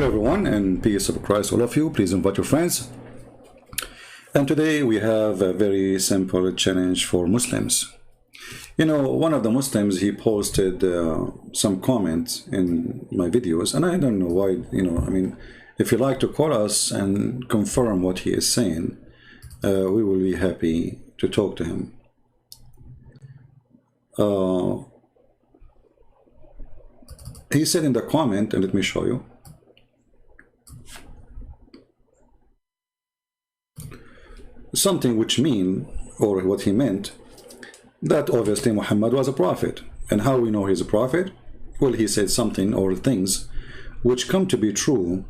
Hello everyone, and peace of Christ all of you. Please invite your friends. And today we have a very simple challenge for Muslims. You know, one of the Muslims, he posted some comments in my videos, and I don't know why, I mean, if you like to call us and confirm what he is saying, we will be happy to talk to him. He said in the comment, and let me show you, something which or what he meant, that obviously Muhammad was a prophet. And how we know he's a prophet? Well, he said something or things which come to be true,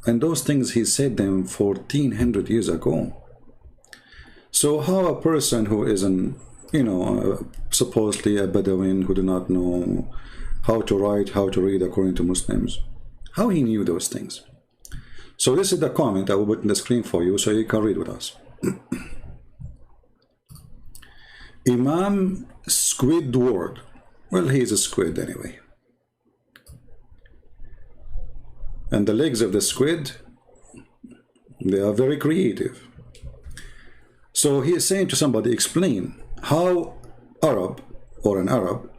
and those things he said them 1400 years ago. So how a person who isn't, supposedly a Bedouin who do not know how to write, how to read according to Muslims, how he knew those things? So this is the comment I will put in the screen for you so you can read with us. Imam Squidward. Well, he's a squid anyway. And the legs of the squid, they are very creative. So he is saying to somebody, explain how Arab or an Arab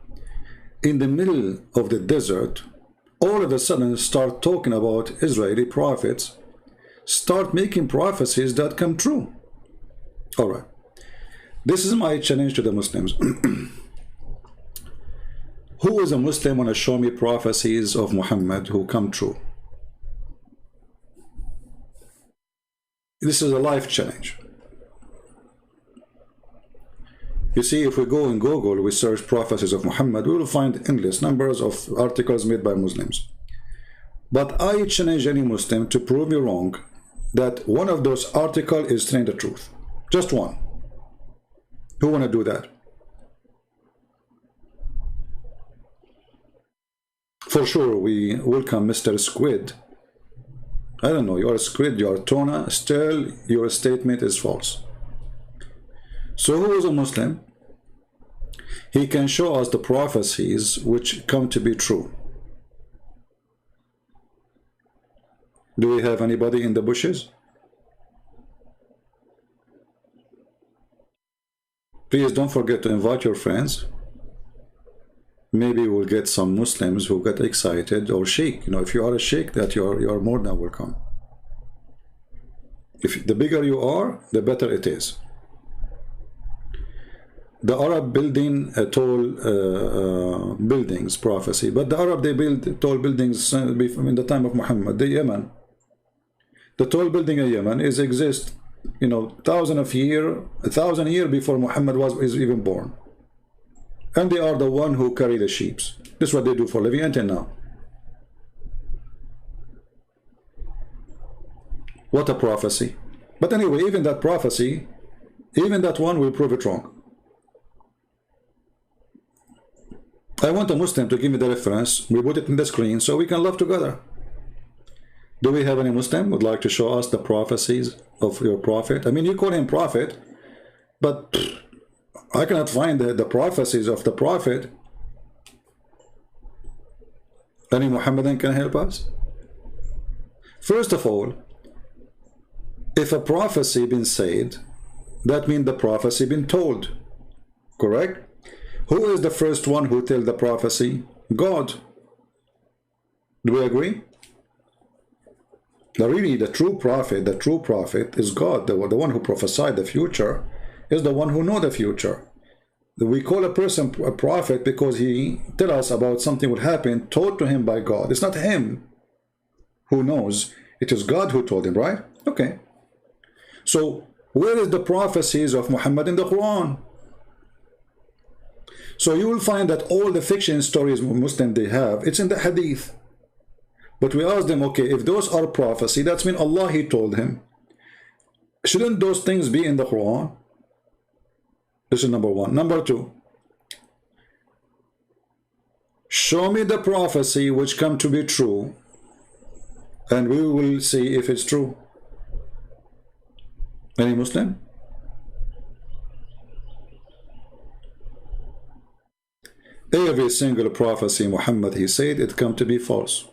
in the middle of the desert all of a sudden start talking about Israeli prophets, start making prophecies that come true. All right. This is my challenge to the Muslims. Who is a Muslim want to show me prophecies of Muhammad who come true? This is a life challenge. You see, if we go in Google, we search prophecies of Muhammad, we will find endless numbers of articles made by Muslims. But I challenge any Muslim to prove me wrong that one of those articles is telling the truth. Just one. Who want to do that? For sure, we welcome Mr. Squid. I don't know, you're a squid, you're a tuna, still your statement is false. So who is a Muslim? He can show us the prophecies which come to be true. Do we have anybody in the bushes? Please don't forget to invite your friends. Maybe we'll get some Muslims who get excited or shake. If you are a sheikh, that you are more than welcome. If the bigger you are, the better it is. The Arab building tall buildings prophecy, but the Arab, they build tall buildings in the time of Muhammad. The Yemen, the tall building in Yemen exist 1,000 years before Muhammad is even born, and they are the one who carry the sheep. This is what they do for living until now. What a prophecy! But anyway, even that prophecy, even that one will prove it wrong. I want a Muslim to give me the reference. We put it in the screen so we can love together. Do we have any Muslim who would like to show us the prophecies of your prophet? I mean, you call him prophet, but I cannot find the prophecies of the prophet. Any Muhammadan can help us? First of all, if a prophecy been said, that means the prophecy been told. Correct? Who is the first one who tell the prophecy? God. Do we agree? The true prophet is God. The one who prophesied the future is the one who know the future. We call a person a prophet because he tell us about something will happen told to him by God. It's not him who knows. It is God who told him, right? Okay. So where is the prophecies of Muhammad in the Quran? So you will find that all the fiction stories Muslim they have, it's in the Hadith. But we ask them, okay, if those are prophecy, that's mean Allah, he told him. Shouldn't those things be in the Quran? This is number one. Number two, show me the prophecy which come to be true, and we will see if it's true. Any Muslim? Every single prophecy Muhammad he said it come to be false.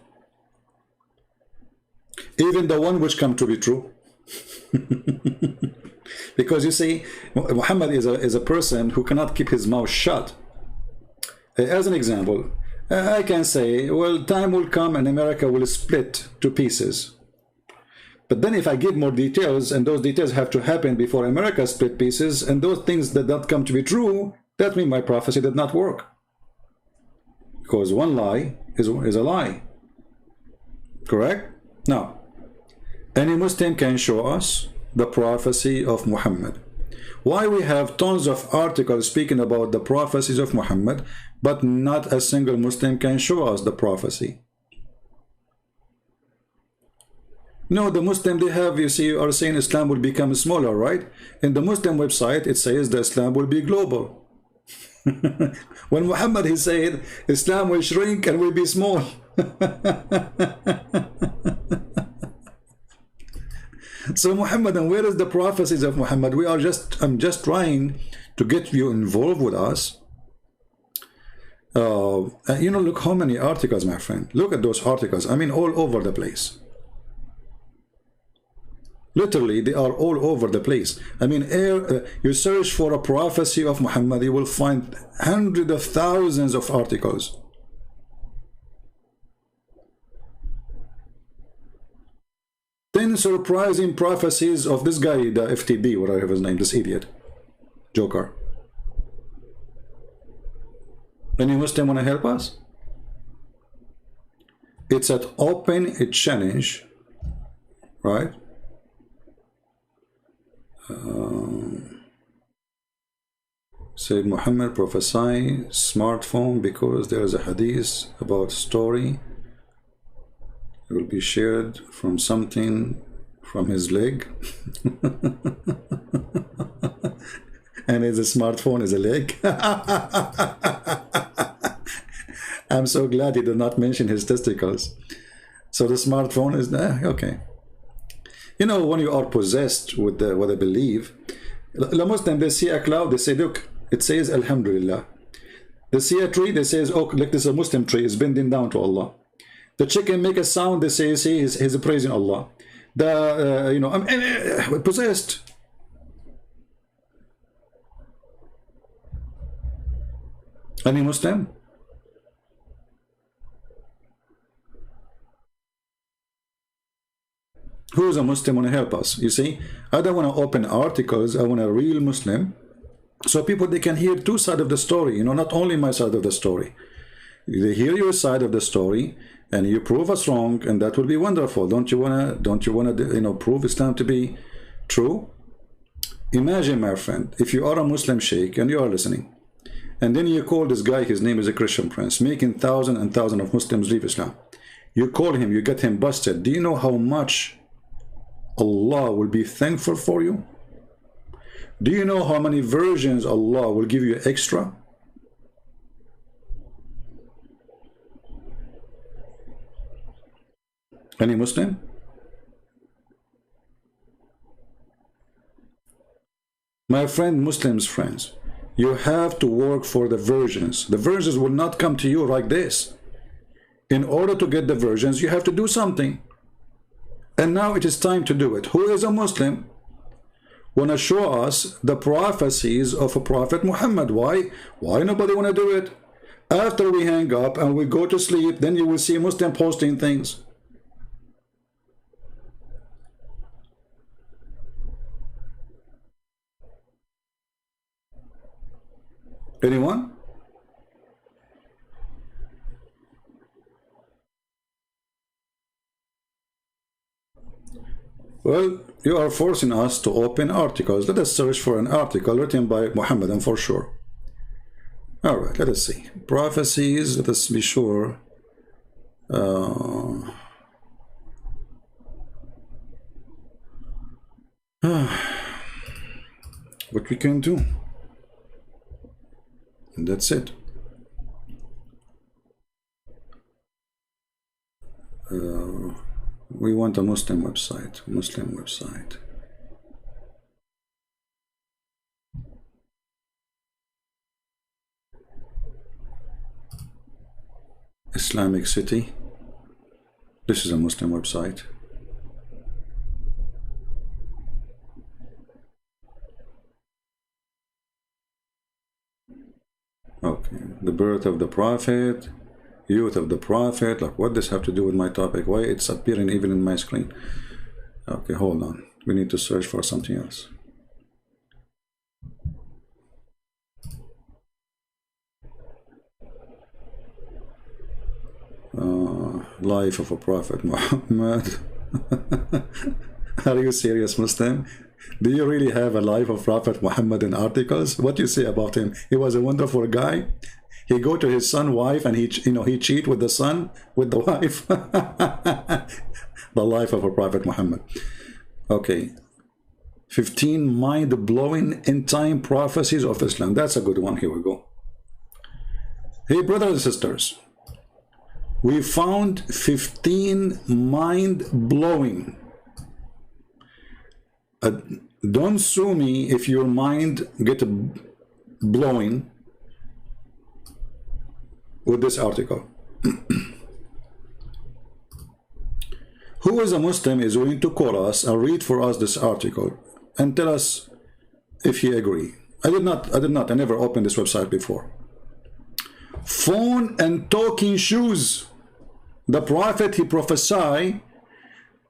even the one which come to be true. Because you see, Muhammad is a person who cannot keep his mouth shut. As an example, I can say, well, time will come and America will split to pieces. But then if I give more details, and those details have to happen before America split pieces, and those things that don't come to be true, that means my prophecy did not work. Because one lie is a lie. Correct? Now, any Muslim can show us the prophecy of Muhammad. Why we have tons of articles speaking about the prophecies of Muhammad, but not a single Muslim can show us the prophecy? No, the Muslim they have, you see, are saying Islam will become smaller, right? In the Muslim website, it says that Islam will be global. When Muhammad, he said, Islam will shrink and will be small. So Muhammad, and where is the prophecies of Muhammad? I'm just trying to get you involved with us. You know, look how many articles, my friend. Look at those articles. I mean, all over the place. Literally, they are all over the place. I mean, you search for a prophecy of Muhammad, you will find hundreds of thousands of articles. Then surprising prophecies of this guy, the FTB, whatever his name, this idiot, Joker. Any Muslim want to help us? It's at Open Challenge, right? Said Muhammad prophesy smartphone because there is a hadith about story. It will be shared from something from his leg. And his smartphone is a leg. I'm so glad he did not mention his testicles. So the smartphone is okay. You know, when you are possessed with what I believe, the Muslim, they see a cloud, they say, look, it says Alhamdulillah. They see a tree, they say, oh, look, this is a Muslim tree, it's bending down to Allah. The chicken make a sound, they say, see, he's praising Allah. The, you know, I'm possessed. Any Muslim? Who is a Muslim want to help us? You see, I don't want to open articles. I want a real Muslim, so people they can hear two sides of the story. You know, not only my side of the story. They hear your side of the story, and you prove us wrong, and that will be wonderful. Don't you wanna? You know, prove Islam to be true? Imagine, my friend, if you are a Muslim sheikh and you are listening, and then you call this guy. His name is a Christian prince, making thousands and thousands of Muslims leave Islam. You call him, you get him busted. Do you know how much Allah will be thankful for you? Do you know how many versions Allah will give you extra? Any Muslim? My friend, Muslims friends, you have to work for the versions. The versions will not come to you like this. In order to get the versions, you have to do something. And now it is time to do it. Who is a Muslim? Want to show us the prophecies of a Prophet Muhammad. Why? Why nobody want to do it? After we hang up and we go to sleep, then you will see Muslim posting things. Anyone? Well, you are forcing us to open articles. Let us search for an article written by Muhammadan for sure. All right, let us see. Prophecies, let us be sure. What we can do. And that's it. We want a Muslim website. Muslim website. Islamic City. This is a Muslim website. Okay, the birth of the Prophet, youth of the Prophet. Like, what does have to do with my topic? Why it's appearing even in my screen? Okay, hold on. We need to search for something else. Life of a Prophet Muhammad. Are you serious, Muslim? Do you really have a life of Prophet Muhammad in articles? What do you say about him? He was a wonderful guy. He go to his son wife and he cheat with the son with the wife. The life of a Prophet Muhammad. Okay, 15 mind-blowing end-time prophecies of Islam. That's a good one. Here we go. Hey, brothers and sisters, we found 15 mind-blowing. Don't sue me if your mind get blowing with this article. Who is a Muslim is willing to call us and read for us this article and tell us if he agree. I never opened this website before. Phone and talking shoes. The Prophet, he prophesied.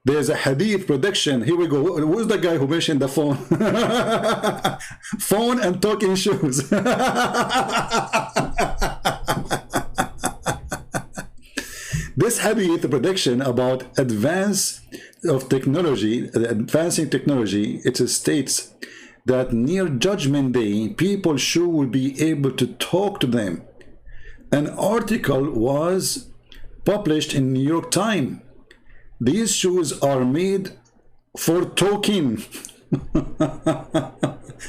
There's a hadith prediction. Here we go. Who's the guy who mentioned the phone? Phone and talking shoes. This hadith prediction about advancing technology, it states that near Judgment Day, people sure will be able to talk to them. An article was published in New York Times. These shoes are made for talking.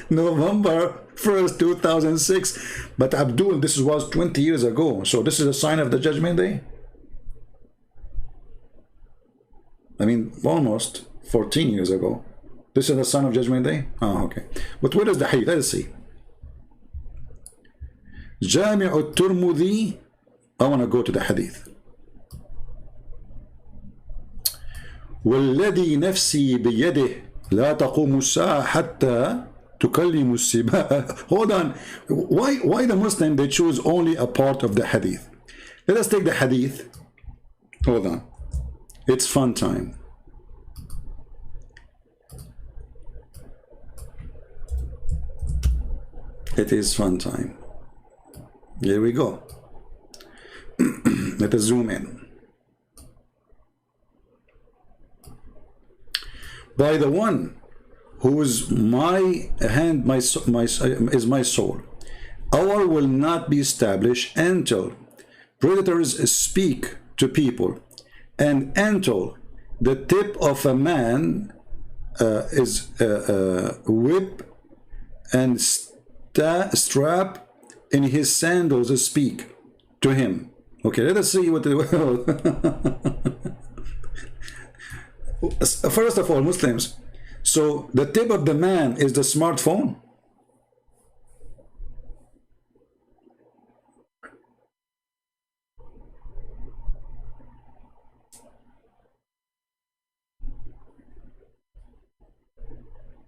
November 1st, 2006. But Abdul, this was 20 years ago. So this is a sign of the Judgment Day? I mean, almost 14 years ago. This is the sign of Judgment Day? Oh, okay. But where is the hadith? Let's see. Jami' al-Tirmidhi. I want to go to the hadith. والذي نفسي بيده لا تقوم الساعة حتى تكلم السباع. Hold on. Why the Muslim, they choose only a part of the hadith? Let us take the hadith. Hold on. It's fun time. It is fun time. Here we go. Let us zoom in. By the one whose my hand is my soul, our will not be established until predators speak to people, and until the tip of a man is whip and strap in his sandals speak to him. Okay, let us see what the first of all, Muslims, so the tip of the man is the smartphone.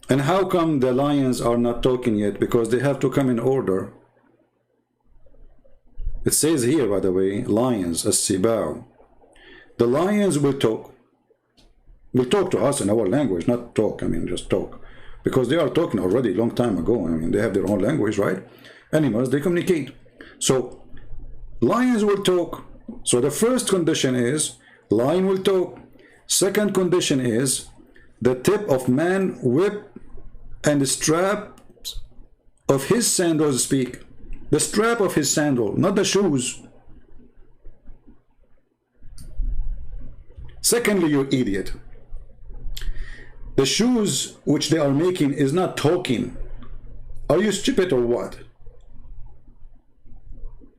And how come the lions are not talking yet? Because they have to come in order. It says here, by the way, lions, as-sibao. The lions will talk. Will talk to us in our language, not talk, I mean just talk. Because they are talking already a long time ago. I mean, they have their own language, right? Animals, they communicate. So, lions will talk. So the first condition is, lion will talk. Second condition is, the tip of man whip and the strap of his sandals speak. The strap of his sandal, not the shoes. Secondly, you idiot, the shoes which they are making is not talking. Are you stupid or what?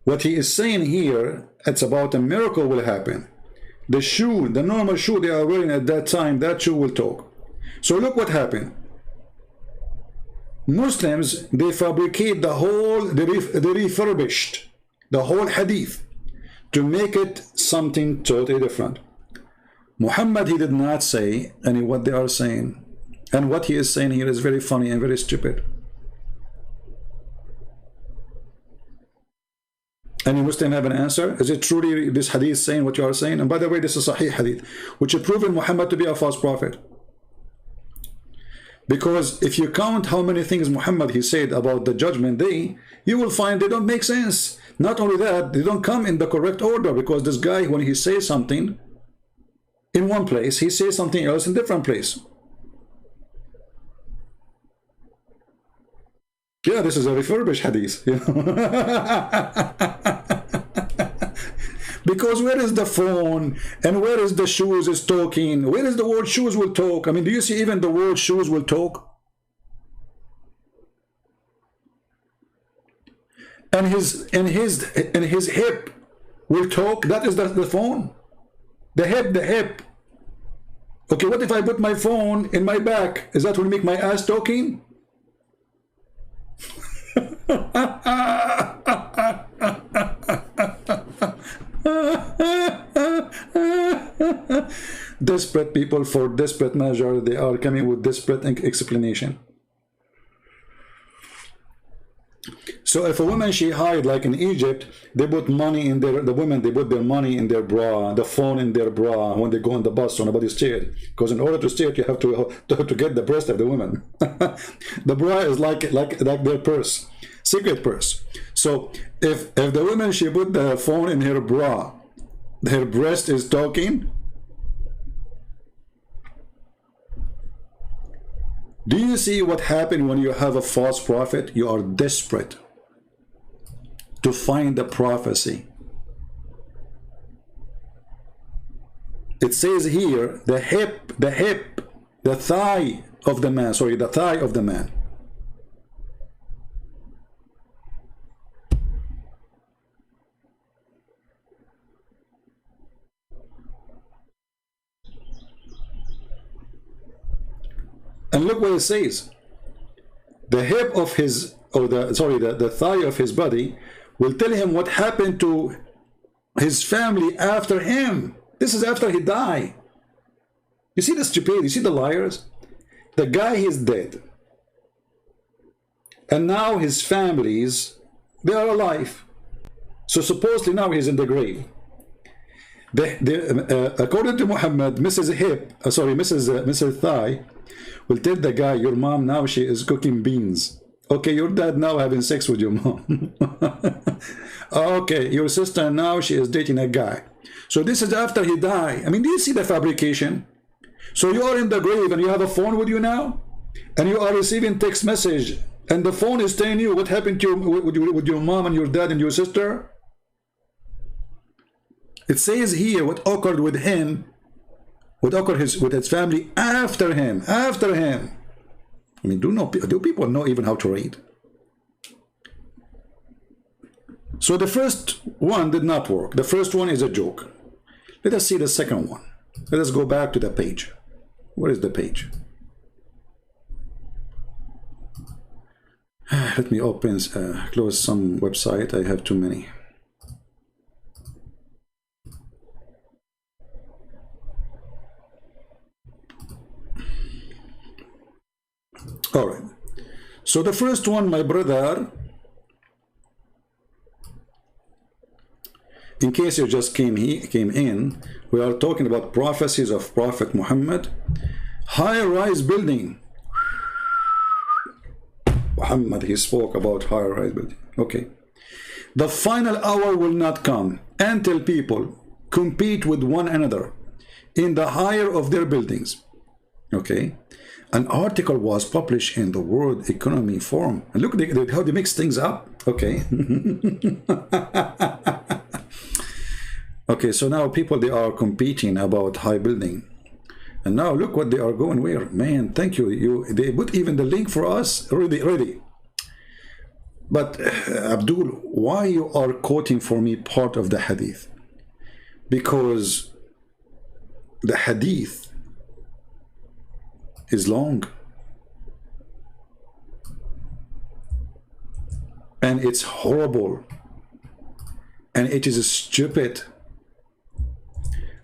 What he is saying here, it's about a miracle will happen. The shoe, the normal shoe they are wearing at that time, that shoe will talk. So look what happened. Muslims, they fabricate the whole, they refurbished the whole hadith to make it something totally different. Muhammad, he did not say any what they are saying. And what he is saying here is very funny and very stupid. Any Muslim have an answer? Is it truly this hadith saying what you are saying? And by the way, this is Sahih hadith, which has proven Muhammad to be a false prophet. Because if you count how many things Muhammad he said about the judgment day, you will find they don't make sense. Not only that, they don't come in the correct order, because this guy, when he says something in one place, he says something else in different place. Yeah, this is a refurbished hadith, you know. Because where is the phone and where is the shoes is talking? Where is the word shoes will talk? I mean, do you see even the word shoes will talk? And his hip will talk. That is the phone. The hip. Okay, what if I put my phone in my back? Is that will make my ass talking? Desperate people for desperate measure, they are coming with desperate explanation. So if a woman she hide, like in Egypt, they put money in their, the women, they put their money in their bra, the phone in their bra when they go on the bus so nobody steal it. Because in order to steal it, you have to get the breast of the woman. The bra is like their purse, secret purse. So if the woman she put the phone in her bra, her breast is talking. Do you see what happened when you have a false prophet? You are desperate to find the prophecy. It says here, the thigh of the man, sorry, the thigh of the man. And look what it says. The hip of his, or the thigh of his body will tell him what happened to his family after him. This is after he died. You see the stupidity, you see the liars? The guy is dead. And now his families, they are alive. So supposedly now he's in the grave. According to Muhammad, Mrs. Thigh will tell the guy, your mom now she is cooking beans. Okay, your dad now having sex with your mom. Okay, your sister now she is dating a guy. So this is after he died. I mean, do you see the fabrication? So you are in the grave and you have a phone with you now, and you are receiving text message, and the phone is telling you what happened to you with your mom and your dad and your sister. It says here what occurred with him, what occurred with his family after him. I mean, do people know even how to read? So the first one did not work. The first one is a joke. Let us see the second one. Let us go back to the page. Where is the page? Let me open, close some website. I have too many. All right. So the first one, my brother, in case you just came in, we are talking about prophecies of Prophet Muhammad. High-rise building. Muhammad, he spoke about high-rise building. Okay. The final hour will not come until people compete with one another in the higher of their buildings. Okay. An article was published in the World Economic Forum. And look how they mix things up. Okay. Okay, so now people, they are competing about high building. And now look what they are going where. Man, thank you. They put even the link for us ready. But Abdul, why you are quoting for me part of the hadith? Because the hadith is long, and it's horrible, and it is stupid,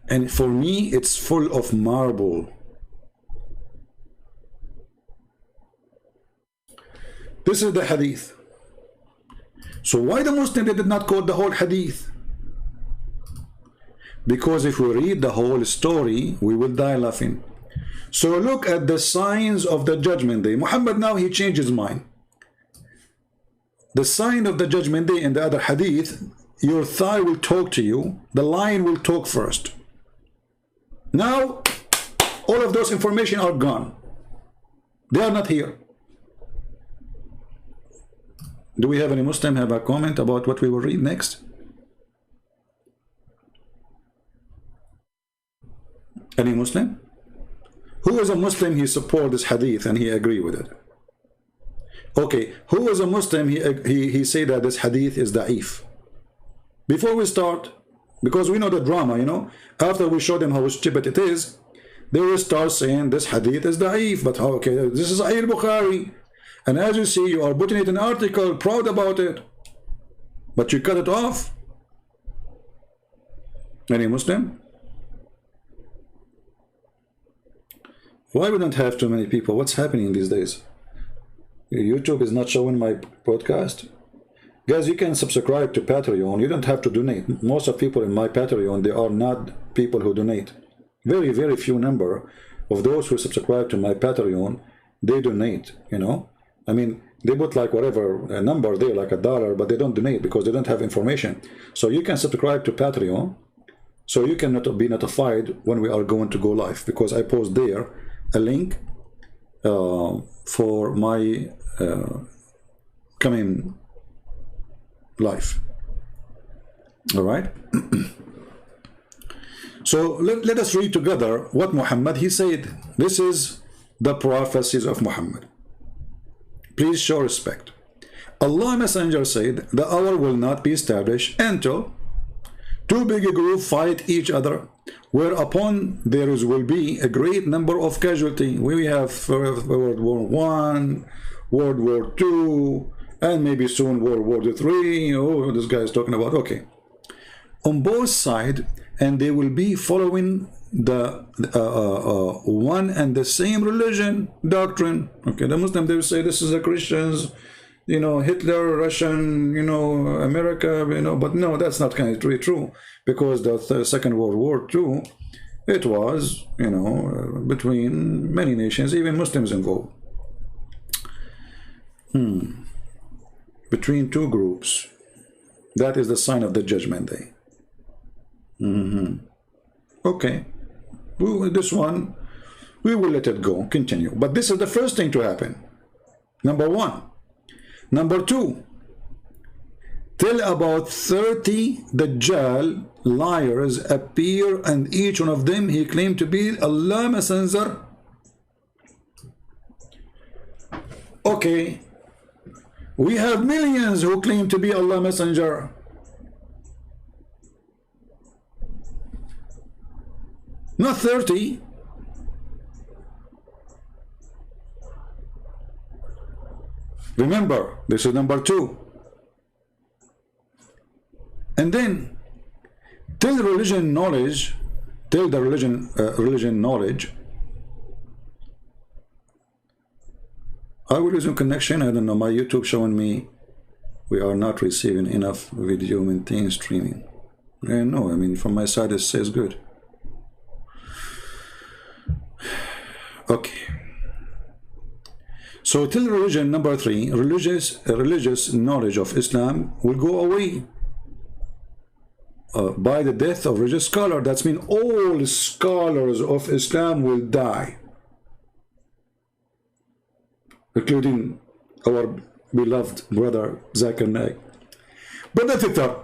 and for me it's full of marble. This is the hadith. So why the Muslim, they did not quote the whole hadith? Because if we read the whole story, we will die laughing. So look at the signs of the judgment day. Muhammad now, he changed his mind. The sign of the judgment day in the other hadith, your thigh will talk to you, the lion will talk first. Now, all of those information are gone. They are not here. Do we have any Muslim have a comment about what we will read next? Any Muslim? Who is a Muslim, he support this hadith and he agree with it? Okay, who is a Muslim, he say that this hadith is da'if? Before we start, because we know the drama, you know, after we show them how stupid it is, they will start saying this hadith is da'if, but how, okay, this is Sahih Bukhari, and as you see, you are putting it in an article, proud about it, but you cut it off. Any Muslim? Why we don't have too many people? What's happening these days? YouTube is not showing my podcast. Guys, you can subscribe to Patreon. You don't have to donate. Most of people in my Patreon, they are not people who donate. Very, very few number of those who subscribe to my Patreon, they donate, you know. I mean, they put like whatever a number there, like $1, but they don't donate because they don't have information. So you can subscribe to Patreon, so you can be notified when we are going to go live, because I post there a link for my coming live. All right. So let us read together what Muhammad he said. This is the prophecies of Muhammad. Please show respect. Allah Messenger said, the hour will not be established until two big groups fight each other, whereupon there will be a great number of casualties. We have World War I, World War II, and maybe soon World War III. Oh, this guy is talking about, okay. On both sides, and they will be following the one and the same religion doctrine. Okay, the Muslim, they will say this is the Christians, you know, Hitler, Russian, you know, America, you know, but no, that's not kind of really true, because the Second World War II, it was, you know, between many nations, even Muslims involved. Between two groups. That is the sign of the judgment day. Okay. This one, we will let it go, continue. But this is the first thing to happen. Number one. Number two, till about 30 Dajjal liars appear, and each one of them he claimed to be Allah Messenger. Okay, we have millions who claim to be Allah Messenger. Not 30. Remember, this is number two. And then, till religion knowledge, till the religion knowledge, I will resume connection. I don't know, my YouTube showing me we are not receiving enough video maintain streaming. No, I mean, from my side it says good. Okay. So till religion, number three, religious knowledge of Islam will go away by the death of religious scholar. That means all scholars of Islam will die, including our beloved brother Zakir Naik. Brother Twitter,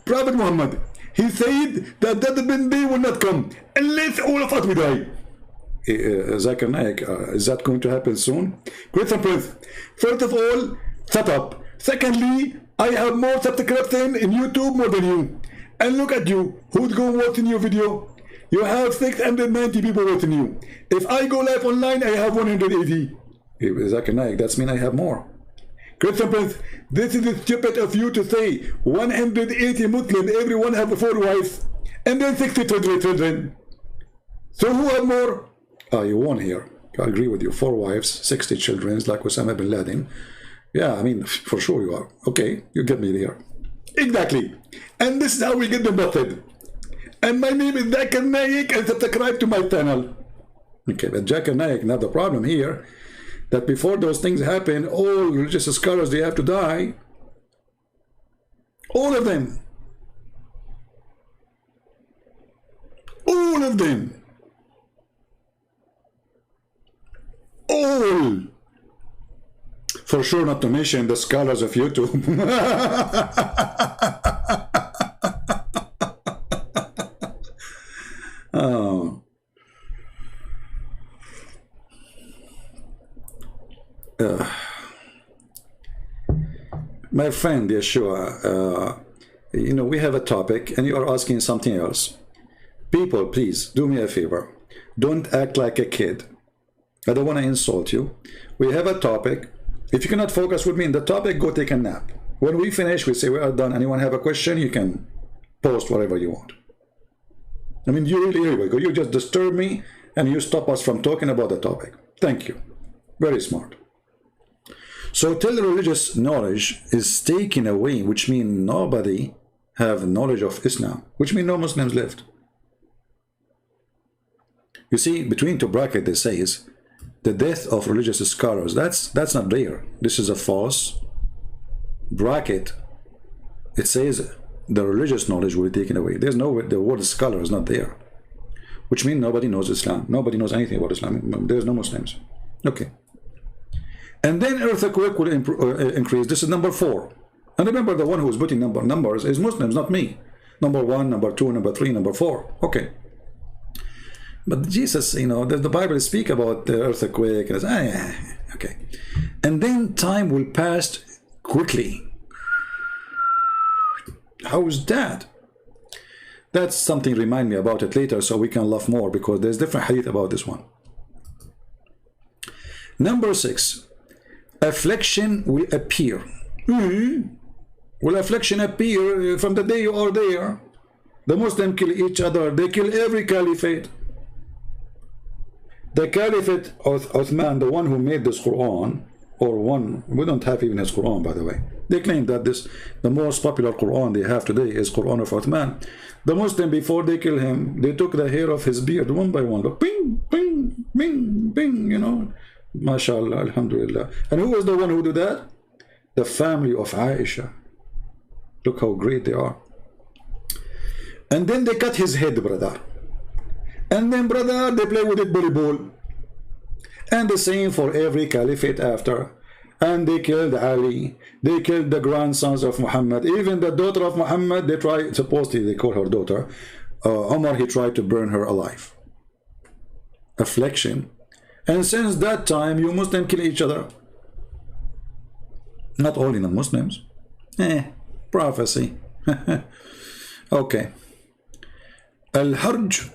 Prophet Muhammad, he said that judgment day will not come unless all of us will die. Zakir Naik, is that going to happen soon? Question Prince, first of all, shut up. Secondly, I have more subscription in YouTube more than you. And look at you, who's going watching your video? You have 690 people watching you. If I go live online, I have 180. Zakir Naik, that's mean I have more. Question Prince, this is stupid of you to say 180 Muslims, everyone have 4 wives, and then 60 children. So who have more? You won here. I agree with you. 4 wives, 60 children, like Osama bin Laden. Yeah, I mean, for sure you are. Okay, you get me there. Exactly. And this is how we get the method. And my name is Zakir Naik, and subscribe to my channel. Okay, but Zakir Naik, now the problem here, that before those things happen, all religious scholars, they have to die. All of them. All of them. All. For sure not to mention the scholars of YouTube. Oh. My friend Yeshua, you know, we have a topic and you are asking something else. People, please do me a favor. Don't act like a kid. I don't want to insult you. We have a topic. If you cannot focus with me in the topic, go take a nap. When we finish, we say we are done. Anyone have a question? You can post whatever you want. I mean, you really, here we go. You just disturb me and you stop us from talking about the topic. Thank you. Very smart. So till religious knowledge is taken away, which means nobody have knowledge of Islam, which means no Muslims left. You see, between two brackets, it says the death of religious scholars. That's not there. This is a false bracket. It says the religious knowledge will be taken away. There's no, the word scholar is not there, which means nobody knows Islam. Nobody knows anything about Islam. There's no Muslims. Okay. And then earthquake will increase. This is number 4. And remember, the one who is putting numbers is Muslims, not me. Number 1, number 2, number 3, number 4. Okay. But Jesus, you know, the Bible speak about the earthquake. And okay. And then time will pass quickly. How is that? That's something, remind me about it later so we can laugh more, because there's different hadith about this one. Number 6. Affliction will appear. Will affliction appear from the day you are there? The Muslims kill each other. They kill every caliphate. The caliphate of Uthman, the one who made this Quran, or one, we don't have even his Quran, by the way. They claim that the most popular Quran they have today is Quran of Uthman. The Muslim, before they kill him, they took the hair of his beard one by one. Look, ping, ping, ping, ping, you know. MashaAllah, Alhamdulillah. And who was the one who did that? The family of Aisha. Look how great they are. And then they cut his head, brother. And then, brother, they play with it volleyball. And the same for every caliphate after. And they killed Ali. They killed the grandsons of Muhammad. Even the daughter of Muhammad, they tried, supposedly they call her daughter, Umar, he tried to burn her alive. Affliction. And since that time, you Muslims kill each other. Not only the Muslims. Prophecy. Okay. Al-Harj.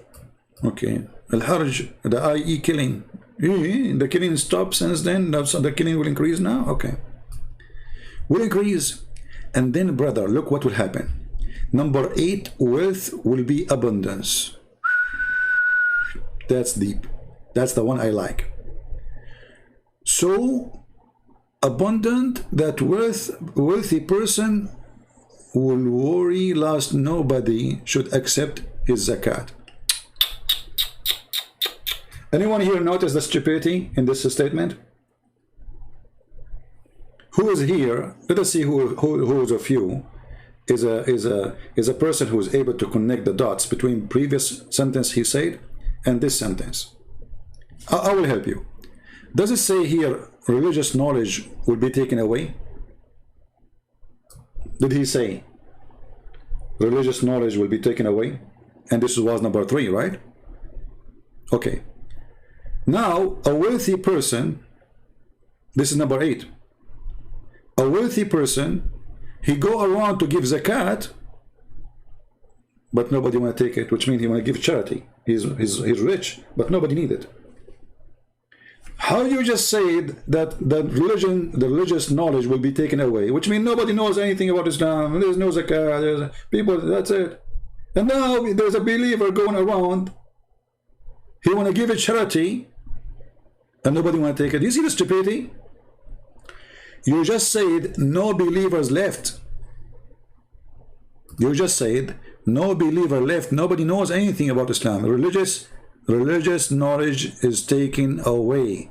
Okay. Al-Harj, the IE killing. The killing stopped since then. The killing will increase now. Okay. Will increase. And then, brother, look what will happen. Number 8, wealth will be abundance. That's deep. That's the one I like. So abundant that wealthy person will worry lest nobody should accept his zakat. Anyone here notice the stupidity in this statement? Who is here? Let us see who is of you is a person who is able to connect the dots between previous sentence he said and this sentence. I will help you. Does it say here religious knowledge will be taken away? Did he say religious knowledge will be taken away? And this was number 3, right? Okay. Now, a wealthy person, this is number 8. A wealthy person, he go around to give zakat, but nobody want to take it, which means he want to give charity. He's rich, but nobody need it. How you just said that the religious knowledge will be taken away, which means nobody knows anything about Islam. There's no zakat, there's people, that's it. And now there's a believer going around, he want to give it charity, and nobody want to take it. You see the stupidity? You just said no believers left. You just said no believer left. Nobody knows anything about Islam. Religious knowledge is taken away.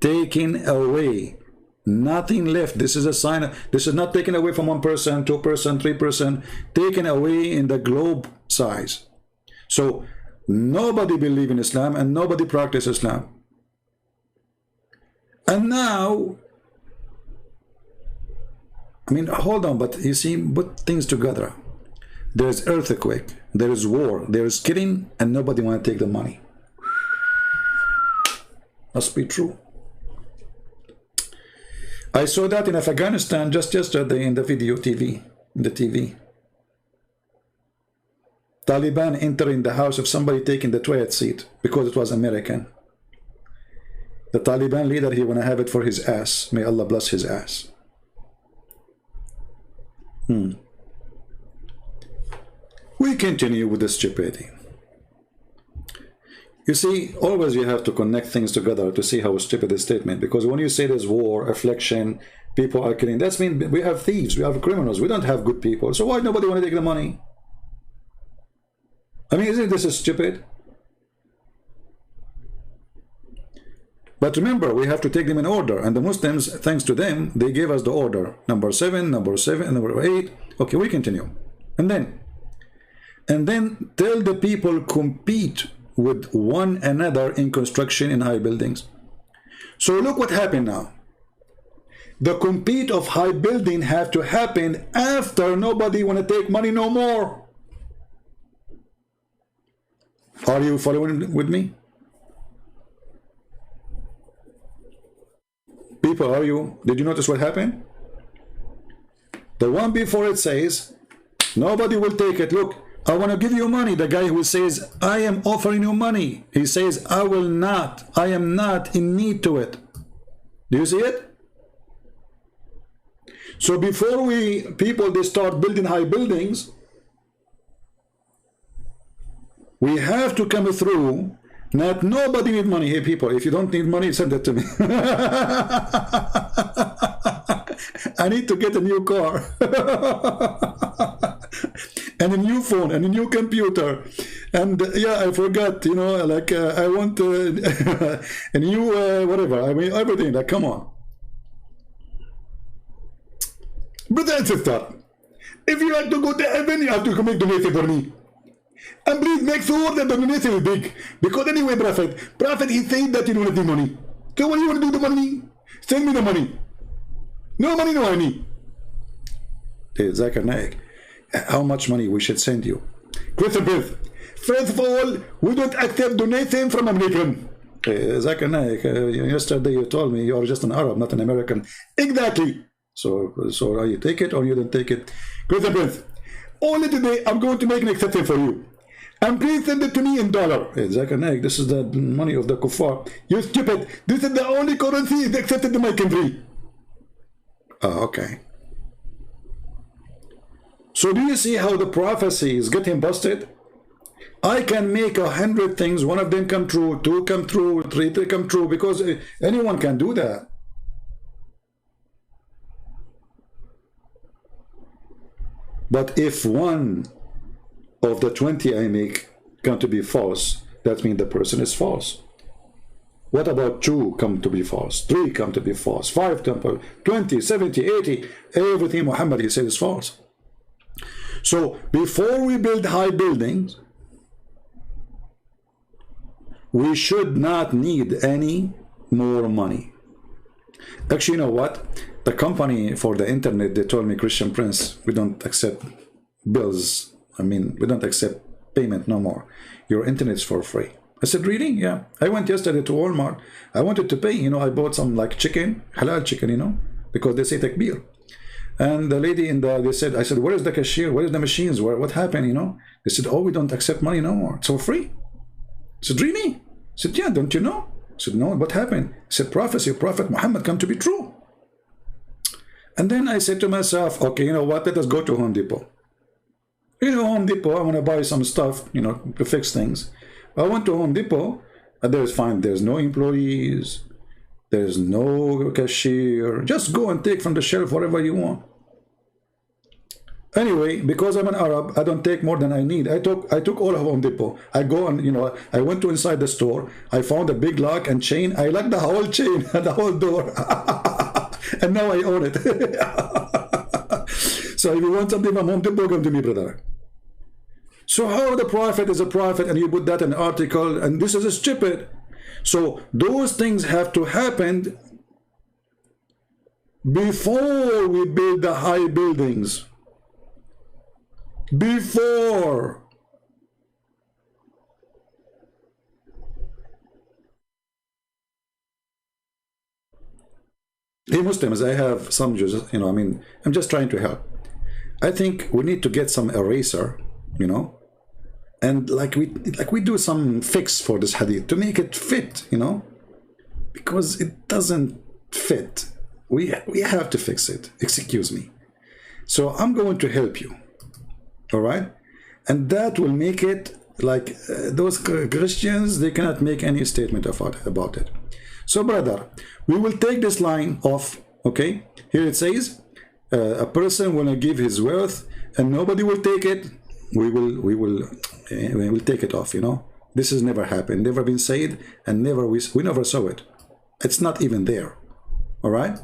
Taken away. Nothing left. This is a sign. This is not taken away from 1%, 2%, 3%. Taken away in the globe size. So nobody believe in Islam and nobody practice Islam. And now, I mean, hold on, but you see, put things together. There's earthquake, there is war, there is killing, and nobody want to take the money. Must be true. I saw that in Afghanistan just yesterday in the video TV, in the TV. Taliban entering the house of somebody taking the toilet seat because it was American. The Taliban leader, he want to have it for his ass. May Allah bless his ass. We continue with the stupidity. You see, always you have to connect things together to see how stupid the statement. Because when you say there's war, affliction, people are killing, that means we have thieves, we have criminals, we don't have good people. So why nobody want to take the money? I mean, isn't this stupid? But remember, we have to take them in order. And the Muslims, thanks to them, they gave us the order. Number 7, number 8. Okay, we continue. And then tell the people compete with one another in construction in high buildings. So look what happened now. The compete of high building have to happen after nobody want to take money no more. Are you following with me? People, did you notice what happened? The one before it says, nobody will take it. Look, I want to give you money. The guy who says, I am offering you money. He says, I will not. I am not in need to it. Do you see it? So before they start building high buildings, we have to come through. Not nobody need money. Hey people, if you don't need money, send it to me. I need to get a new car and a new phone and a new computer, and yeah, I forgot, you know, like I want a new whatever. I mean everything. Like, come on, brother and sister. If you have to go to heaven, you have to make donation for me. And please make sure that the donation is big. Because anyway, Prophet, he said that you don't need money. So what do you want to do with the money? Send me the money. No money, no money. Hey, Zakir Naik, how much money we should send you? Christopher, first of all, we don't accept donation from American. Hey, Zakir Naik, yesterday you told me you are just an Arab, not an American. Exactly. So you take it or you don't take it? Christopher, only today I'm going to make an exception for you. And please send it to me in dollar. Hey, Zakir Naik, this is the money of the kuffar. You stupid. This is the only currency accepted in my country. Oh, okay. So do you see how the prophecy is getting busted? I can make 100 things, one of them come true, 2 come true, 3 come true, because anyone can do that. But if one of the 20 I make come to be false, that means the person is false. What about 2 come to be false, 3 come to be false, 5 come to be 20, 70, 80, everything Muhammad he said is false. So before we build high buildings, we should not need any more money. Actually, you know what? The company for the internet, they told me, Christian Prince, we don't accept bills. I mean, we don't accept payment no more. Your internet is for free. I said, really? Yeah. I went yesterday to Walmart. I wanted to pay, you know, I bought some like chicken, halal chicken, you know, because they say takbir. And the lady they said, I said, where is the cashier? Where is the machines? What happened, you know? They said, oh, we don't accept money no more. It's for free. I said, really? I said, yeah, don't you know? I said, no, what happened? I said, prophecy, Prophet Muhammad come to be true. And then I said to myself, okay, you know what? Let us go to Home Depot. You know, Home Depot, I want to buy some stuff, you know, to fix things. I went to Home Depot, and there's no employees. There's no cashier. Just go and take from the shelf whatever you want. Anyway, because I'm an Arab, I don't take more than I need. I took all of Home Depot. I go and, you know, I went to inside the store. I found a big lock and chain. I locked the whole chain, the whole door. And now I own it. So if you want something from Home Depot, come to me, brother. So how the prophet is a prophet and you put that in an article and this is stupid. So those things have to happen before we build the high buildings. Before. Hey Muslims, I have some Jews, you know, I mean, I'm just trying to help. I think we need to get some eraser, you know, and like we do some fix for this hadith to make it fit, you know, because it doesn't fit. We have to fix it. Excuse me. So I'm going to help you. All right, and that will make it like those Christians, they cannot make any statement about it. So brother, we will take this line off. Okay, here it says a person will give his wealth and nobody will take it. We will take it off, you know. This has never happened, never been said, and we never saw it. It's not even there. All right,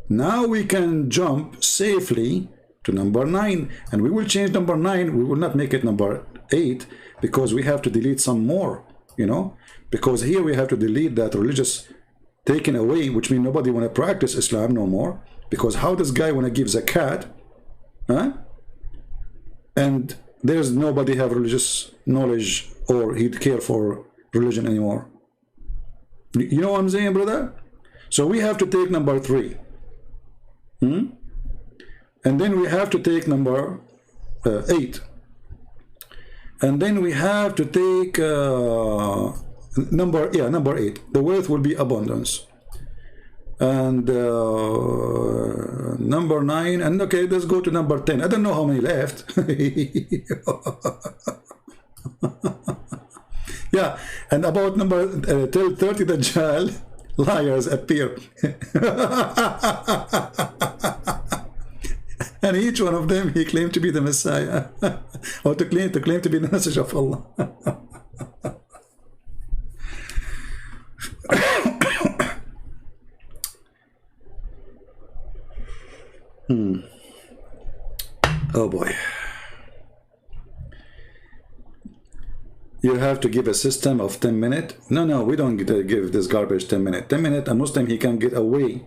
now we can jump safely to number 9, and we will change number 9. We will not make it number 8 because we have to delete some more, you know, because here we have to delete that religious taken away, which means nobody want to practice Islam no more, because how does guy want to give zakat, huh? And there's nobody have religious knowledge or he'd care for religion anymore. You know what I'm saying, brother? So we have to take number 3. And then we have to take number 8. And then we have to take number 8. The wealth will be abundance. And number 9. And okay, let's go to number 10. I don't know how many left. Yeah, and about number 30, Dajjal, liars appear. And each one of them, he claimed to be the Messiah, or to claim to be the message of Allah. Oh boy. You have to give a system of 10 minutes. No, we don't give this garbage 10 minutes. 10 minutes, a Muslim, he can get away.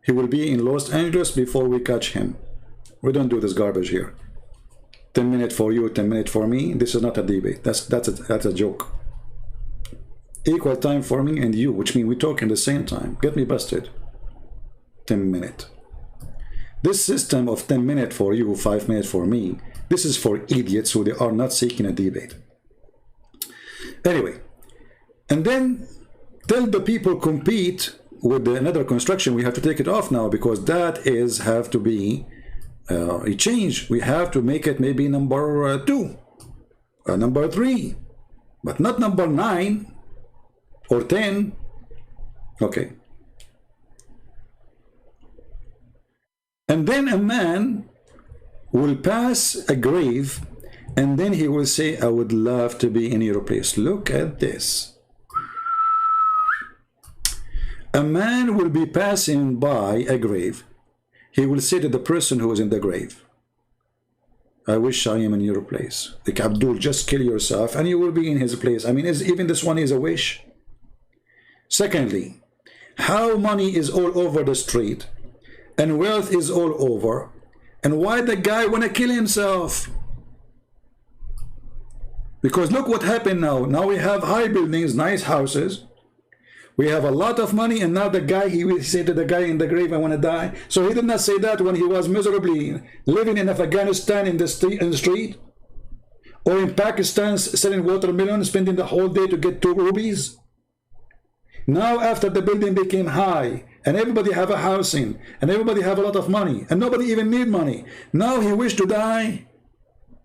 He will be in Los Angeles before we catch him. We don't do this garbage here. 10 minutes for you, 10 minutes for me. This is not a debate. That's a joke. Equal time for me and you, which means we talk in the same time. Get me busted. 10 minutes. This system of 10 minutes for you, 5 minutes for me, this is for idiots who they are not seeking a debate. Anyway, and then tell the people compete with another construction. We have to take it off now because that is have to be a change. We have to make it maybe number 2, number 3, but not number 9 or 10. Okay. And then a man will pass a grave and then he will say, I would love to be in your place. Look at this. A man will be passing by a grave. He will say to the person who is in the grave, I wish I am in your place. Like, Abdul, just kill yourself and you will be in his place. I mean, even this one is a wish. Secondly, how money is all over the street and wealth is all over, and why the guy want to kill himself? Because look what happened now. Now we have high buildings, nice houses. We have a lot of money, and now the guy, he will say to the guy in the grave, I want to die. So he did not say that when he was miserably living in Afghanistan in the street, or in Pakistan selling watermelon, spending the whole day to get 2 rupees. Now after the building became high, and everybody have a housing, and everybody have a lot of money, and nobody even need money, now he wished to die.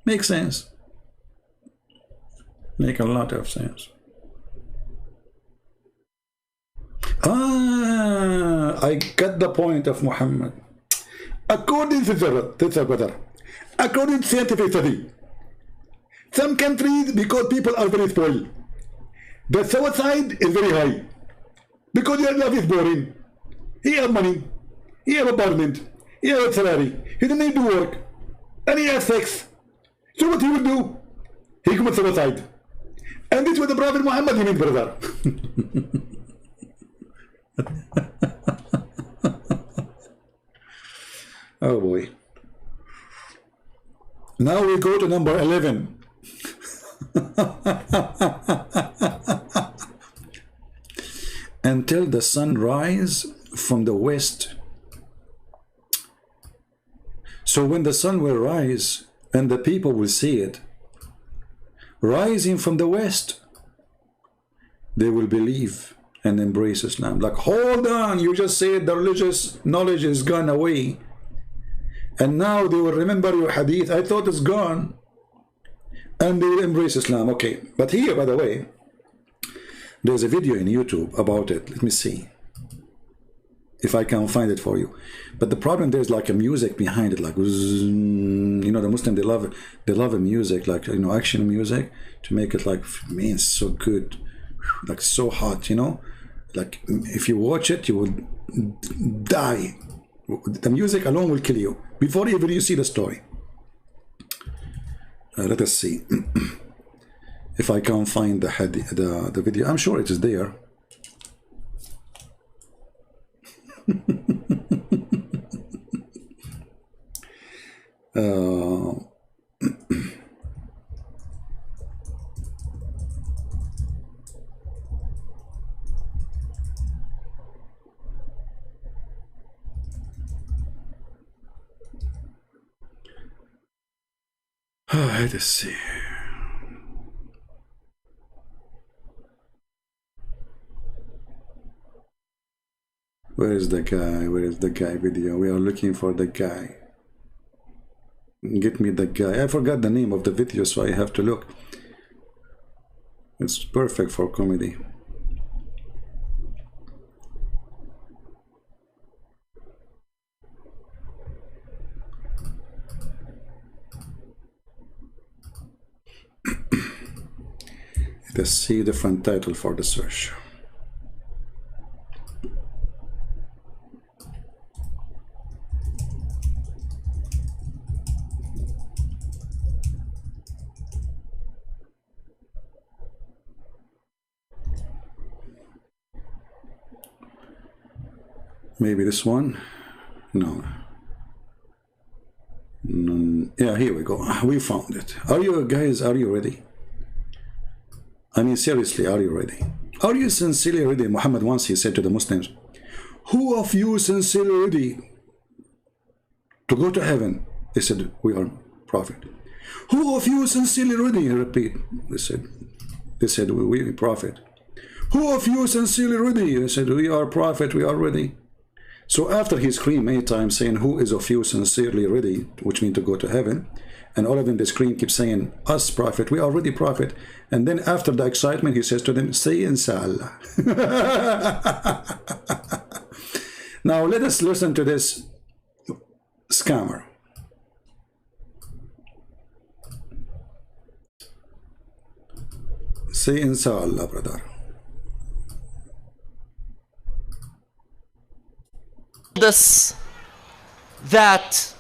Makes sense. Make a lot of sense. I got the point of Muhammad. According to the weather, according to scientific study, some countries, because people are very spoiled, the suicide is very high because their life is boring. He has money, he has apartment, he has a salary, he doesn't need to work, and he has sex. So what he will do? He commits suicide. And this was the Prophet Muhammad, he means, brother. Oh boy. Now we go to number 11. Until the sun rise from the west. So when the sun will rise and the people will see it rising from the west, they will believe and embrace Islam. Like, hold on, you just said the religious knowledge is gone away, and now they will remember your hadith. I thought it's gone, and they will embrace Islam. Okay, but here, by the way, there's a video in YouTube about it. Let me see if I can find it for you. But the problem, there's like a music behind it, like, you know, the Muslim, they love a music, like, you know, action music, to make it like, man, so good, like so hot, you know, like if you watch it, you will die. The music alone will kill you before even you see the story. Let us see if I can find the video. I'm sure it is there. Let us see. Where is the guy? Where is the guy video? We are looking for the guy. Get me the guy. I forgot the name of the video, so I have to look. It's perfect for comedy. Let's see the front title for the search. Maybe this one? No. Yeah, here we go. We found it. Are you guys, are you ready? I mean, seriously, are you ready? Are you sincerely ready? Muhammad once, he said to the Muslims, who of you sincerely ready to go to heaven? They said, we are prophet. Who of you sincerely ready? He repeat. They said, we prophet. Who of you sincerely ready? They said, we are prophet, we are ready. So after he screamed many times saying, who is of you sincerely ready, which means to go to heaven, and all of them, they scream, keep saying, us prophet, we are already prophet. And then after the excitement, he says to them, say inshallah. Now let us listen to this scammer. Say inshallah, brother. This that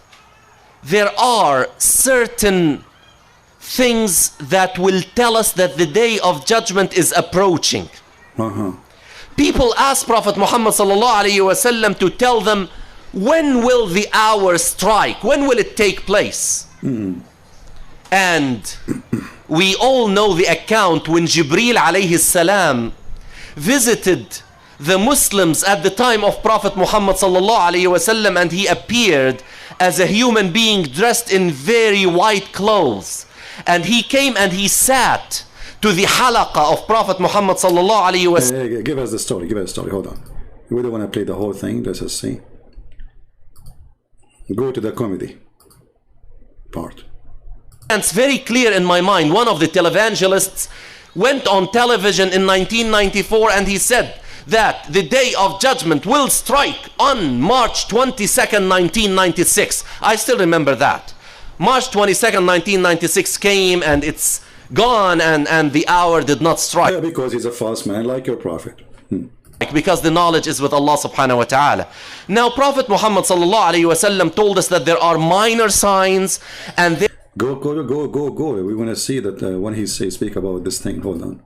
there are certain things that will tell us that the day of judgment is approaching. People ask Prophet Muhammad sallallahu alaihi wasallam to tell them, when will the hour strike? When will it take place? And we all know the account when Jibreel alayhi salam visited the Muslims at the time of Prophet Muhammad sallallahu alaihi wasallam, and he appeared as a human being dressed in very white clothes, and he came and he sat to the halaqah of Prophet Muhammad sallallahu alaihi wasallam. Hey, give us the story, give us the story, hold on. We don't want to play the whole thing, let's just see. Go to the comedy part. It's very clear in my mind. One of the televangelists went on television in 1994 and he said, that the day of judgment will strike on March 22nd, 1996. I still remember that. March 22nd, 1996 came and it's gone, and the hour did not strike. Yeah, because he's a false man like your prophet. Because the knowledge is with Allah subhanahu wa ta'ala. Now Prophet Muhammad sallallahu alayhi wa sallam told us that there are minor signs and there Go. We want to see that when he speak about this thing. Hold on.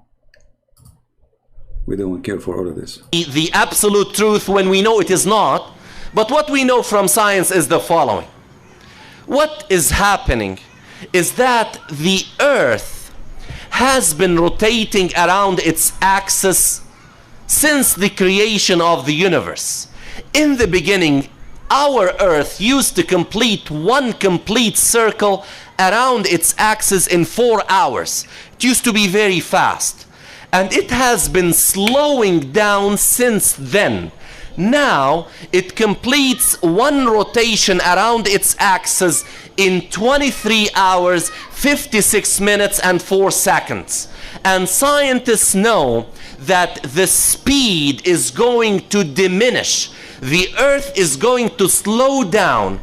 We don't care for all of this. the absolute truth when we know it is not. But what we know from science is the following. What is happening is that the earth has been rotating around its axis since the creation of the universe. In the beginning, our earth used to complete one complete circle around its axis in 4 hours. It used to be very fast. And it has been slowing down since then. Now it completes one rotation around its axis in 23 hours, 56 minutes and 4 seconds. And scientists know that the speed is going to diminish. The earth is going to slow down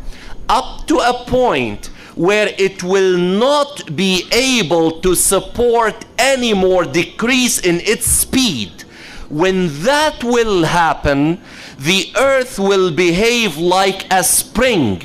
up to a point where it will not be able to support any more decrease in its speed. When that will happen, the earth will behave like a spring,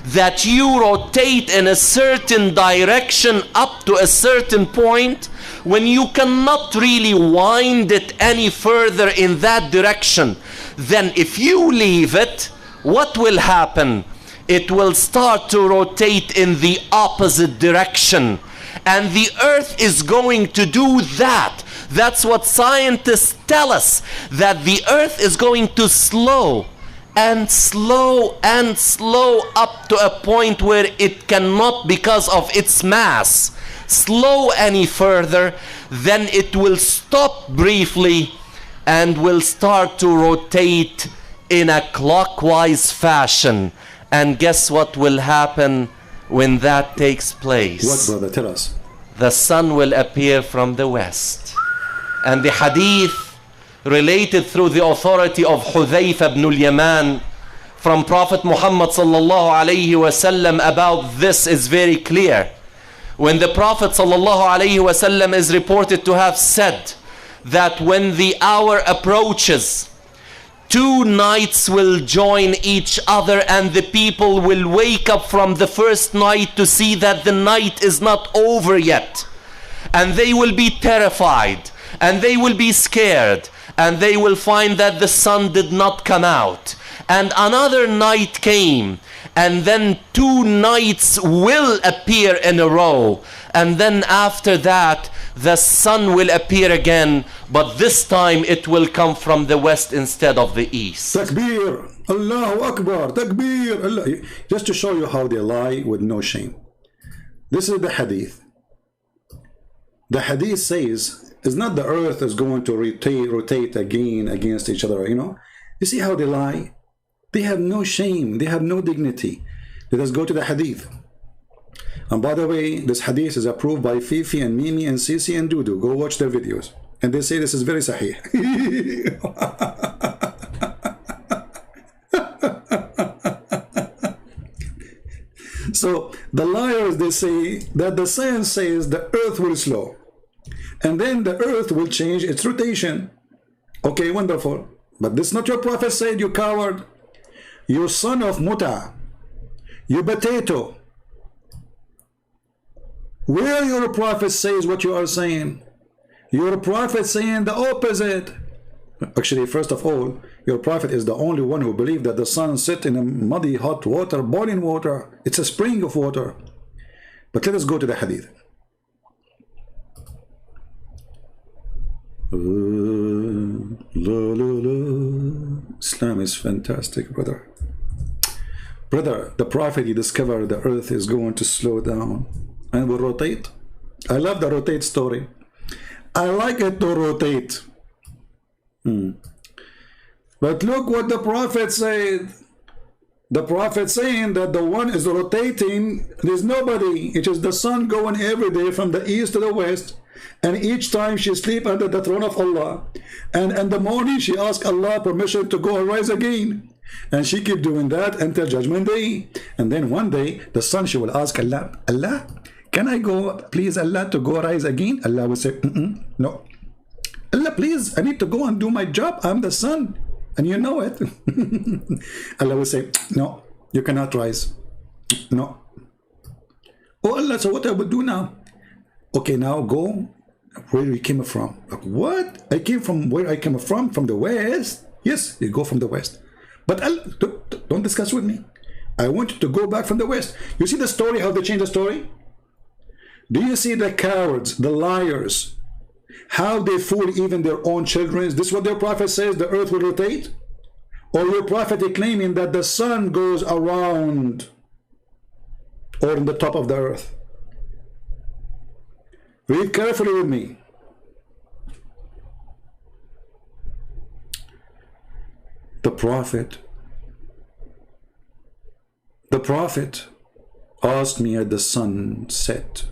that you rotate in a certain direction up to a certain point when you cannot really wind it any further in that direction. Then if you leave it, what will happen? It will start to rotate in the opposite direction. And the earth is going to do that. That's what scientists tell us, that the earth is going to slow and slow and slow up to a point where it cannot, because of its mass, slow any further. Then it will stop briefly and will start to rotate in a clockwise fashion. And guess what will happen when that takes place? What, brother? Tell us. The sun will appear from the west. And the hadith related through the authority of Hudhayfa ibn al-Yaman from Prophet Muhammad sallallahu alayhi wasallam about this is very clear. When the Prophet sallallahu alayhi wasallam is reported to have said that when the hour approaches, 2 nights will join each other, and the people will wake up from the first night to see that the night is not over yet. And they will be terrified, and they will be scared, and they will find that the sun did not come out. And another night came, and then 2 nights will appear in a row. And then after that, the sun will appear again, but this time it will come from the west instead of the east. Takbir! Allahu Akbar! Takbir! Allah. Just to show you how they lie with no shame. This is the hadith. The hadith says, it's not the earth is going to rotate again against each other, you know. You see how they lie? They have no shame. They have no dignity. Let us go to the hadith. And by the way, this hadith is approved by Fifi and Mimi and Sisi and Dudu. Go watch their videos. And they say this is very sahih. So the liars, they say that the science says the earth will slow. And then the earth will change its rotation. Okay, wonderful. But this is not your prophet said, you coward. You son of Muta. You potato. Where your prophet says what you are saying? Your prophet saying the opposite. Actually, first of all, your prophet is the only one who believed that the sun sits in a muddy, hot water, boiling water. It's a spring of water. But let us go to the hadith. Islam is fantastic, brother. Brother, the prophet, he discovered the earth is going to slow down and will rotate. I love the rotate story. I like it to rotate. But look what the prophet said. The prophet saying that the one is rotating. There's nobody. It is the sun going every day from the east to the west. And each time she sleep under the throne of Allah. And in the morning she ask Allah permission to go and rise again. And she keep doing that until Judgment Day. And then one day the sun, she will ask Allah, Allah, can I go, please Allah, to go rise again? Allah will say, no. Allah, please, I need to go and do my job. I'm the sun. And you know it. Allah will say, no, you cannot rise. No. Oh Allah, so what I would do now? Okay, now go where you came from. Like, what? I came from where I came from the west. Yes, you go from the west. But Allah, don't discuss with me. I want you to go back from the west. You see the story, how they change the story? Do you see the cowards, the liars, how they fool even their own children? This is what their prophet says, the earth will rotate? Or your prophet is claiming that the sun goes around or in the top of the earth? Read carefully with me. The prophet asked me at the sunset.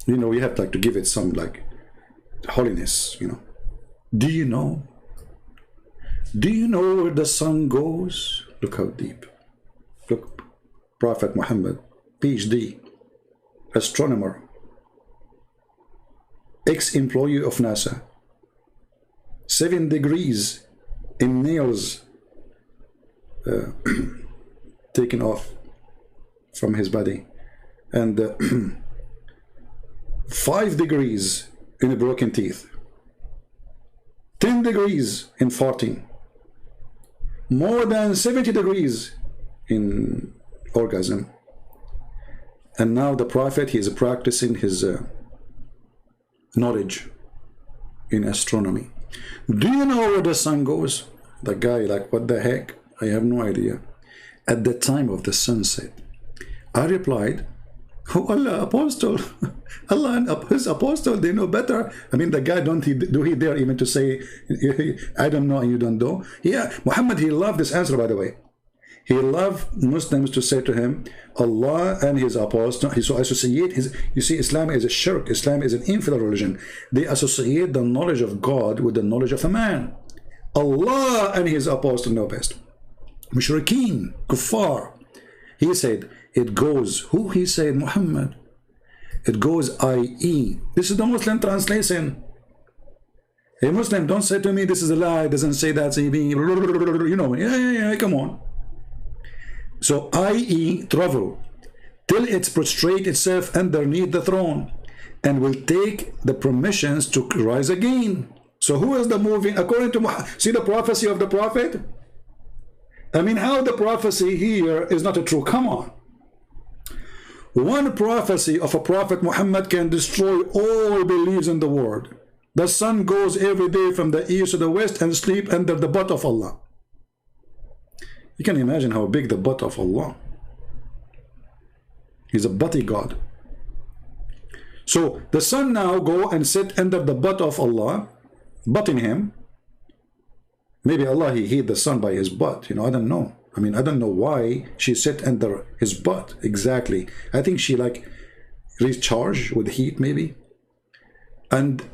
You know, you have like to give it some like holiness, you know. Do you know where the sun goes? Look how deep. Look, Prophet Muhammad, PhD, astronomer, ex-employee of NASA, 7 degrees in nails taken off from his body, and 5 degrees in broken teeth, 10 degrees in farting, more than 70 degrees in orgasm. And now the prophet, he is practicing his knowledge in astronomy. Do you know where the sun goes? The guy, like, what the heck? I have no idea. At the time of the sunset, I replied, oh Allah, apostle, Allah and his apostle, they know better. I mean, the guy, do he dare even to say, I don't know and you don't know? Yeah, Muhammad, he loved this answer, by the way. He loved Muslims to say to him, Allah and his apostle, he so associate his, you see, Islam is a shirk, Islam is an infidel religion. They associate the knowledge of God with the knowledge of a man. Allah and his apostle know best. Mushrikeen, kuffar. He said, it goes, who he said? Muhammad. It goes i.e. This is the Muslim translation. A Muslim, don't say to me this is a lie, doesn't say that, you know, yeah, come on. So i.e. travel till it prostrate itself underneath the throne and will take the permissions to rise again. So who is the moving? According to Muhammad, see the prophecy of the prophet? I mean, how the prophecy here is not a true, come on. One prophecy of a prophet Muhammad can destroy all beliefs in the world. The sun goes every day from the east to the west and sleep under the butt of Allah. You can imagine how big the butt of Allah. He's a butty God. So the sun now go and sit under the butt of Allah, butting him. Maybe Allah, he hid the sun by his butt, you know, I don't know. I mean, I don't know why she sat under his butt exactly. I think she like recharged with heat maybe. And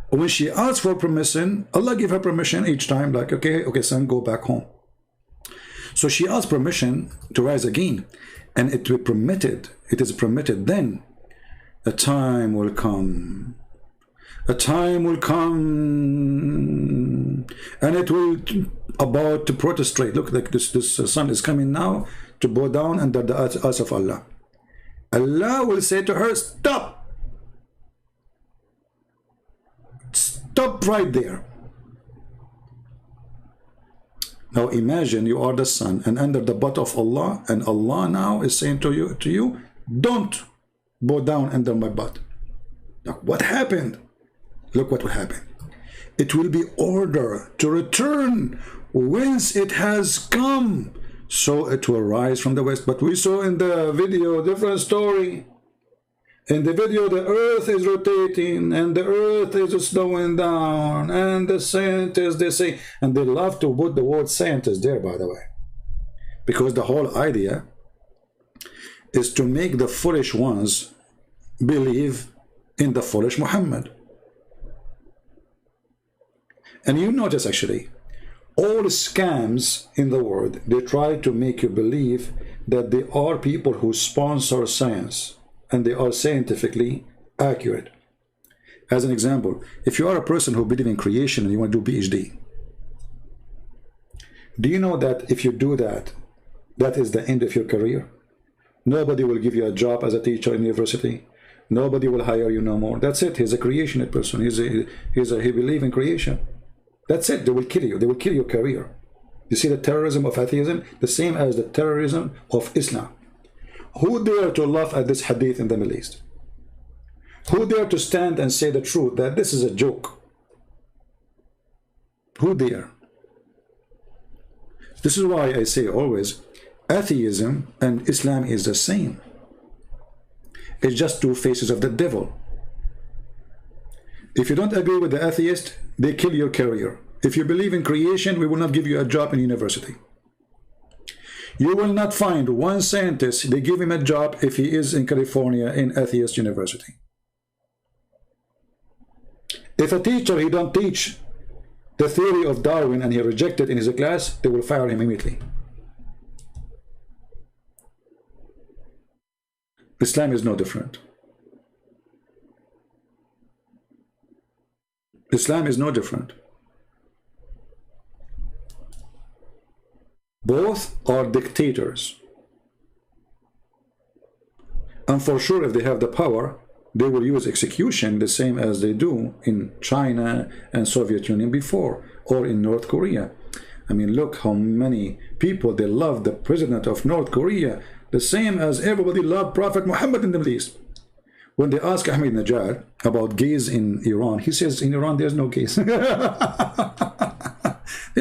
when she asked for permission, Allah gave her permission each time, like, okay, son, go back home. So she asked permission to rise again, and it is permitted then. A time will come. A time will come, and it will about to prostrate. Look, like this sun is coming now to bow down under the eyes of Allah. Allah will say to her, stop. Stop right there. Now imagine you are the sun and under the butt of Allah, and Allah now is saying to you, don't bow down under my butt. Now what happened? Look what will happen. It will be ordered to return whence it has come. So it will rise from the west. But we saw in the video a different story. In the video, the earth is rotating and the earth is slowing down. And the scientists, they say, and they love to put the word scientist there, by the way. Because the whole idea is to make the foolish ones believe in the foolish Muhammad. And you notice actually, all scams in the world, they try to make you believe that they are people who sponsor science and they are scientifically accurate. As an example, if you are a person who believes in creation and you want to do PhD, do you know that if you do that, that is the end of your career? Nobody will give you a job as a teacher in university. Nobody will hire you no more. That's it. He's a creationist person. He believes in creation. That's it. They will kill you. They will kill your career. You see the terrorism of atheism? The same as the terrorism of Islam. Who dare to laugh at this hadith in the Middle East? Who dare to stand and say the truth that this is a joke? Who dare? This is why I say always, atheism and Islam is the same. It's just two faces of the devil. If you don't agree with the atheist, they kill your career. If you believe in creation, we will not give you a job in university. You will not find one scientist, they give him a job if he is in California in atheist university. If a teacher, he don't teach the theory of Darwin and he rejected in his class, they will fire him immediately. Islam is no different. Islam is no different. Both are dictators. And for sure, if they have the power, they will use execution the same as they do in China and Soviet Union before, or in North Korea. I mean, look how many people, they love the president of North Korea, the same as everybody loved Prophet Muhammad in the Middle East. When they ask Ahmadinejad about gays in Iran, he says, in Iran, there's no gays. There's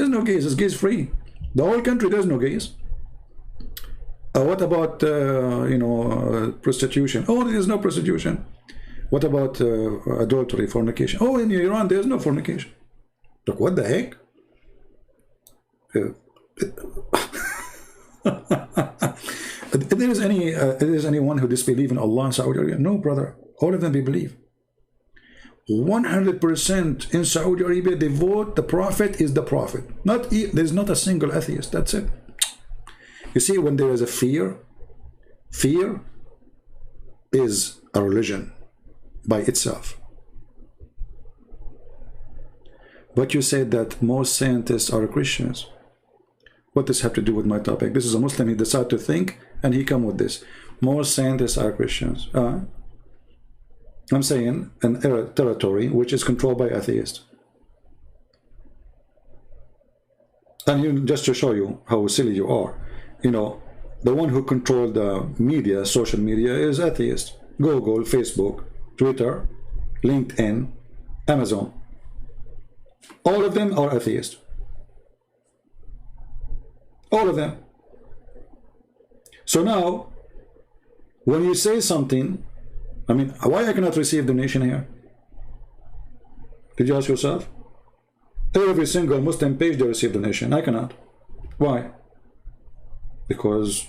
no gays, it's gays free. The whole country, there's no gays. What about, prostitution? Oh, there's no prostitution. What about adultery, fornication? Oh, in Iran, there's no fornication. Look, what the heck? If there is anyone who disbelieves in Allah in Saudi Arabia? No, brother. All of them they believe. 100% in Saudi Arabia, they vote the Prophet is the Prophet. There's not a single atheist. That's it. You see, when there is a fear is a religion by itself. But you said that most scientists are Christians. What does this have to do with my topic? This is a Muslim, he decided to think, and he come with this. Most scientists are Christians. I'm saying an territory which is controlled by atheists. And just to show you how silly you are, the one who controls the media, social media, is atheist. Google, Facebook, Twitter, LinkedIn, Amazon. All of them are atheists. All of them. So now, when you say something, why I cannot receive donation here? Did you ask yourself? Every single Muslim page they receive donation. I cannot. Why? Because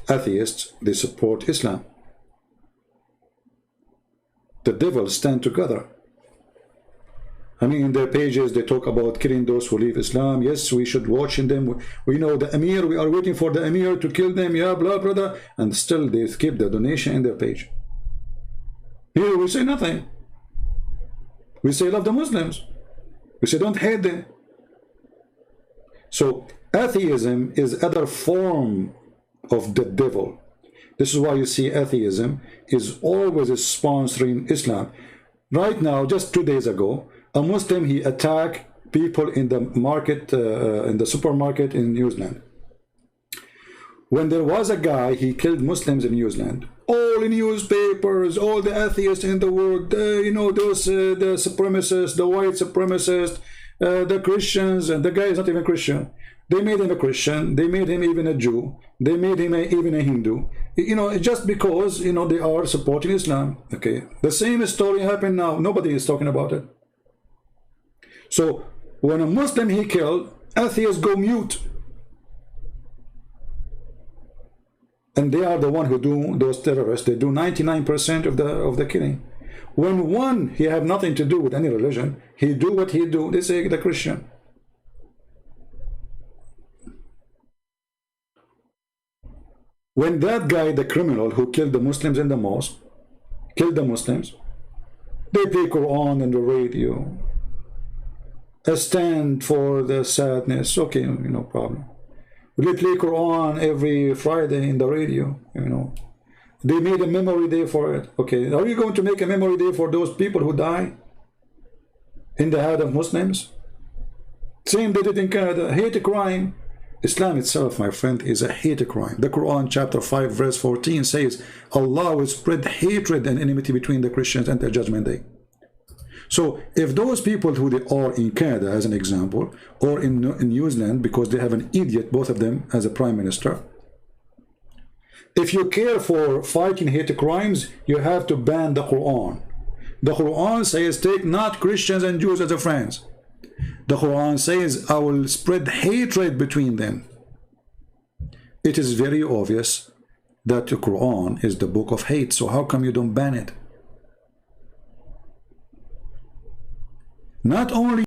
atheists, they support Islam. The devils stand together. In their pages, they talk about killing those who leave Islam. Yes, we should watch them. We know the Emir, we are waiting for the Emir to kill them. Yeah, blah, brother. And still they keep the donation in their page. Here we say nothing. We say love the Muslims. We say don't hate them. So atheism is other form of the devil. This is why you see atheism is always sponsoring Islam. Right now, just 2 days ago, a Muslim, he attacked people in the market, in the supermarket in New Zealand. When there was a guy, he killed Muslims in New Zealand. All the newspapers, all the atheists in the world, those the supremacists, the white supremacists, the Christians, and the guy is not even Christian. They made him a Christian. They made him even a Jew. They made him even a Hindu. Just because, they are supporting Islam. Okay. The same story happened now. Nobody is talking about it. So when a Muslim he killed, atheists go mute. And they are the one who do those terrorists. They do 99% of the killing. When one, he have nothing to do with any religion, he do what he do, they say the Christian. When that guy, the criminal who killed the Muslims in the mosque, killed the Muslims, they play Quran on the radio, a stand for the sadness, okay, no problem. They play Quran every Friday in the radio, They made a memory day for it. Okay, are you going to make a memory day for those people who die in the head of Muslims? Same they did in Canada. Hate crime. Islam itself, my friend, is a hate crime. The Quran chapter 5 verse 14 says Allah will spread hatred and enmity between the Christians until Judgment Day. So if those people who they are in Canada, as an example, or in New Zealand, because they have an idiot, both of them, as a prime minister, if you care for fighting hate crimes, you have to ban the Quran. The Quran says, take not Christians and Jews as a friends. The Quran says, I will spread hatred between them. It is very obvious that the Quran is the book of hate, so how come you don't ban it? Not only